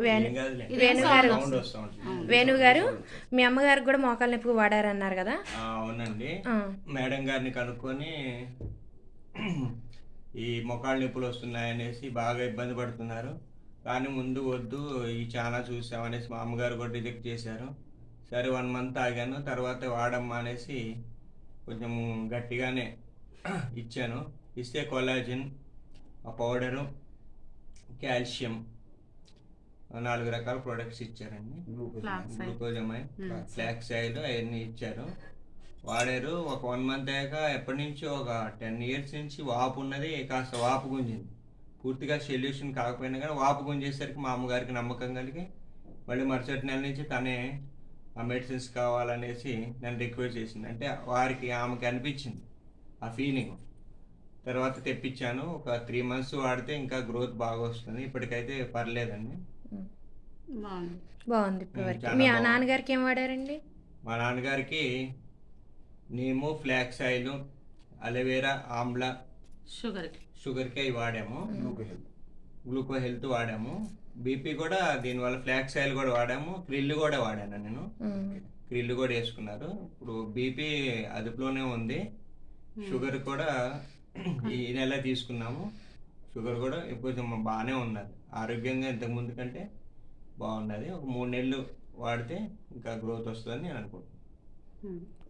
వేణు ఏం కాదులే, వేణు గారు సౌండ్ వస్తూ ఉంటుంది. వేణు గారు మీ అమ్మగారికి కూడా మోకాళ్ళ నొప్పికి వాడారన్నారు కదా. అవునండి, ఆ, మేడం గారిని కనుక్కొని ఈ మొకాళ్ళ నొప్పులు వస్తున్నాయనేసి బాగా ఇబ్బంది పడుతున్నారు. కానీ ముందు వద్దు, ఈ చాలా చూసామనేసి మా అమ్మగారు కూడా రిజెక్ట్ చేశారు. సరే 1 మంత్ ఆగాను, తర్వాత వాడమ్మా అనేసి కొంచెం గట్టిగానే ఇచ్చాను. ఇస్తే కొలాజిన్, ఆ పౌడరు, కాల్షియం, 4 రకాల ప్రొడక్ట్స్ ఇచ్చారండి. గ్లూకోజమైన్, ఫ్లాక్స్ ఆయిల్ అవన్నీ ఇచ్చారు. వాడారు. ఒక 1 మంత్ అయ్యాక ఎప్పటి నుంచో ఒక 10 years నుంచి వాపు ఉన్నది, కాస్త వాపు గుంజింది. పూర్తిగా సొల్యూషన్ కాకపోయినా కానీ వాపు గుంజేసరికి మా అమ్మగారికి నమ్మకం కలిగి మళ్ళీ మరుసటి నెల నుంచి తనే ఆ మెడిసిన్స్ కావాలనేసి నన్ను రిక్వెస్ట్ చేసింది. అంటే వారికి ఆమెకి అనిపించింది ఆ ఫీలింగ్. తర్వాత తెప్పించాను. ఒక 3 months వాడితే ఇంకా గ్రోత్ బాగా వస్తుంది. ఇప్పటికైతే పర్లేదండి, బాగుంది ఇప్పటి వరకు. చాలా మీ బాగుంది. నాన్నగారికి ఏం వాడారండి? మా నాన్నగారికి నీము, ఫ్లాక్స్ ఆయిల్, అలోవెరా, ఆమ్లా, షుగర్కి అవి వాడాము. గ్లూకో హెల్త్ వాడాము. బీపీ కూడా దీనివల్ల ఫ్లాక్స్ ఆయిల్ కూడా వాడాము. క్రిల్ కూడా వాడాను నేను. క్రిల్ కూడా వేసుకున్నారు. ఇప్పుడు బీపీ అదుపులోనే ఉంది. షుగర్ కూడా ఈ నెల తీసుకున్నాము. షుగర్ కూడా కొంచెం బాగానే ఉన్నది. ఆరోగ్యంగా ఇంతకు ముందు కంటే బాగున్నది. ఒక 3 నెలలు వాడితే ఇంకా గ్రోత్ వస్తుందని నేను అనుకుంటున్నాను.